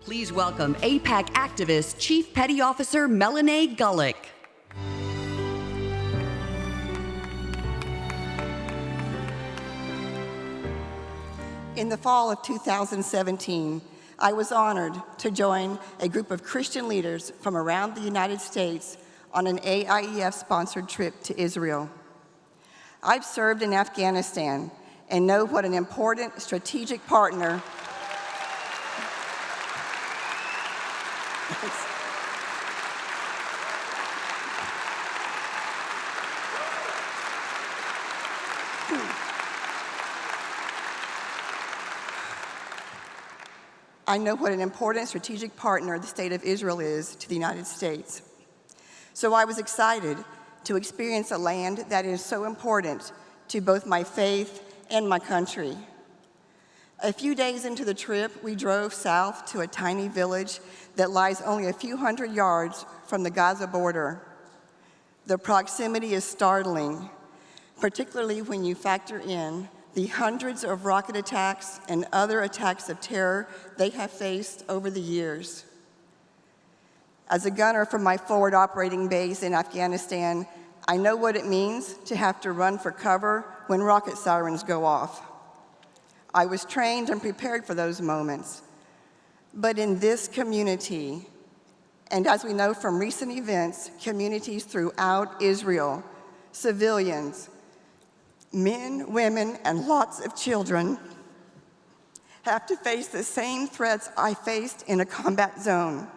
Please welcome AIPAC activist Chief Petty Officer Melanie Gulick. In the fall of 2017, I was honored to join a group of Christian leaders from around the United States on an AIEF-sponsored trip to Israel. I've served in Afghanistan and know what an important strategic partner I know what an important strategic partner the state of Israel is to the United States. So I was excited to experience a land that is so important to both my faith and my country. A few days into the trip, we drove south to a tiny village that lies only a few hundred yards from the Gaza border. The proximity is startling, particularly when you factor in the hundreds of rocket attacks and other attacks of terror they have faced over the years. As a gunner from my forward operating base in Afghanistan, I know what it means to have to run for cover when rocket sirens go off. I was trained and prepared for those moments. But in this community, and as we know from recent events, communities throughout Israel, civilians, men, women, and lots of children have to face the same threats I faced in a combat zone.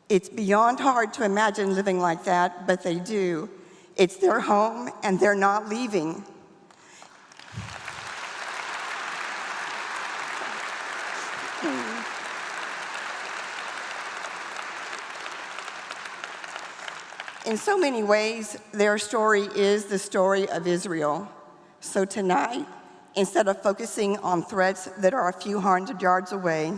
It's beyond hard to imagine living like that, but they do. It's their home, and they're not leaving. In so many ways, their story is the story of Israel. So tonight, instead of focusing on threats that are a few hundred yards away,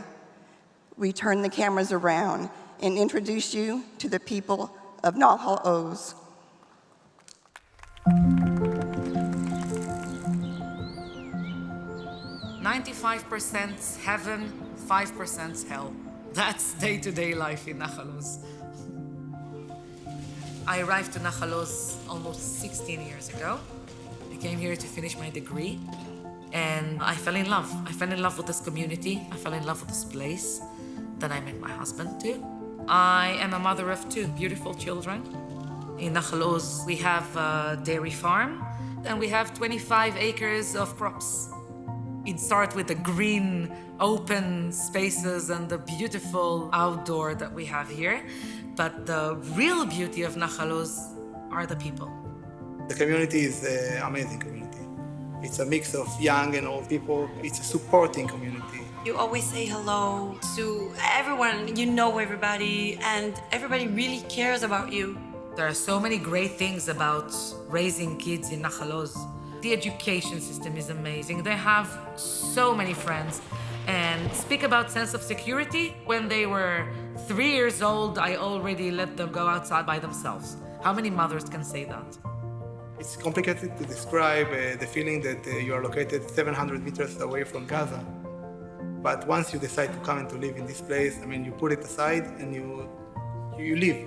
we turn the cameras around and introduce you to the people of Nahal Oz. "95% heaven, 5% hell." That's day-to-day life in Nahal Oz. I arrived to Nahal Oz almost 16 years ago. I came here to finish my degree, and I fell in love. I fell in love with this community. I fell in love with this place. Then I met my husband too. I am a mother of 2 beautiful children. In Nahal Oz, we have a dairy farm, and we have 25 acres of crops. It starts with the green, open spaces and the beautiful outdoor that we have here. But the real beauty of Nahal Oz are the people. The community is an amazing community. It's a mix of young and old people. It's a supporting community. You always say hello to everyone, you know everybody, and everybody really cares about you. There are so many great things about raising kids in Nahal Oz. The education system is amazing. They have so many friends. And speak about sense of security. When they were 3 years old, I already let them go outside by themselves. How many mothers can say that? It's complicated to describe the feeling that you are located 700 meters away from Gaza. But once you decide to come and to live in this place, I mean, you put it aside and you live.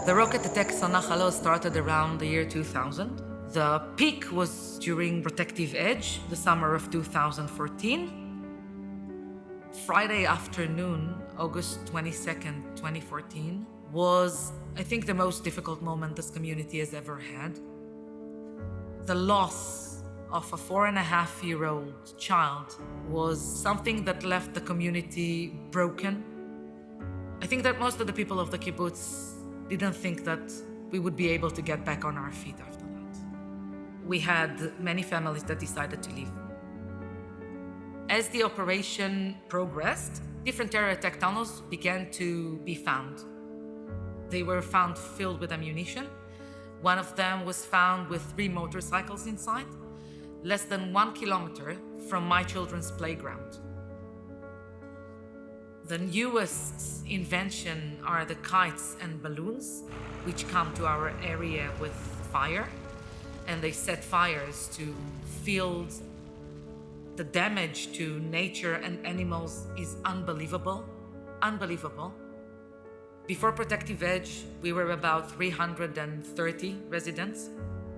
The rocket attacks on Nahal Oz started around the year 2000. The peak was during Protective Edge, the summer of 2014. Friday afternoon, August 22nd, 2014, was, I think, the most difficult moment this community has ever had. The loss of a 4.5-year-old child was something that left the community broken. I think that most of the people of the kibbutz didn't think that we would be able to get back on our feet after that. We had many families that decided to leave. As the operation progressed, different terror attack tunnels began to be found. They were found filled with ammunition. One of them was found with 3 motorcycles inside. Less than 1 kilometer from my children's playground. The newest invention are the kites and balloons, which come to our area with fire, and they set fires to fields. The damage to nature and animals is unbelievable, unbelievable. Before Protective Edge, we were about 330 residents.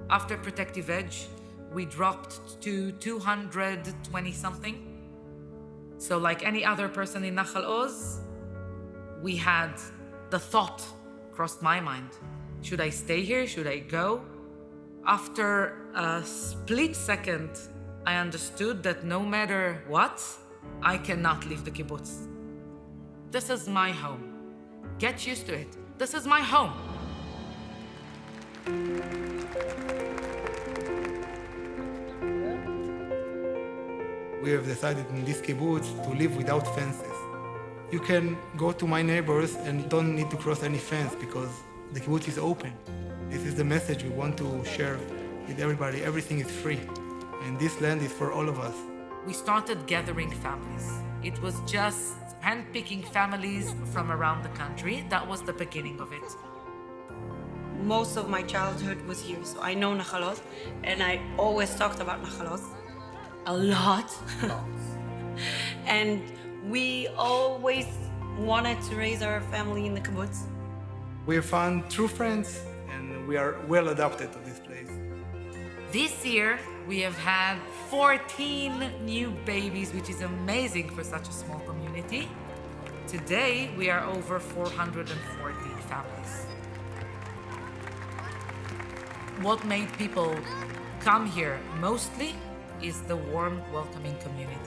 After Protective Edge, we dropped to 220 something. So like any other person in Nahal Oz, we had the thought crossed my mind. Should I stay here? Should I go? After a split second, I understood that no matter what, I cannot leave the kibbutz. This is my home. Get used to it. This is my home. We have decided in this kibbutz to live without fences. You can go to my neighbors and don't need to cross any fence because the kibbutz is open. This is the message we want to share with everybody. Everything is free, and this land is for all of us. We started gathering families. It was just handpicking families from around the country. That was the beginning of it. Most of my childhood was here, so I know Nahal Oz, and I always talked about Nahal Oz a lot. And we always wanted to raise our family in the kibbutz. We have found true friends, and we are well adapted to this place. This year, we have had 14 new babies, which is amazing for such a small community. Today, we are over 440 families. What made people come here mostly is the warm, welcoming community.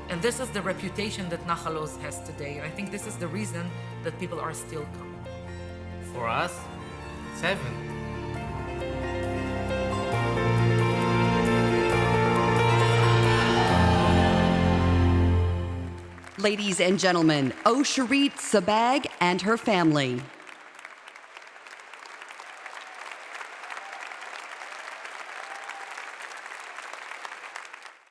And this is the reputation that Nahal Oz has today. And I think this is the reason that people are still coming. For us, 7. Ladies and gentlemen, Oshirit Sabag and her family.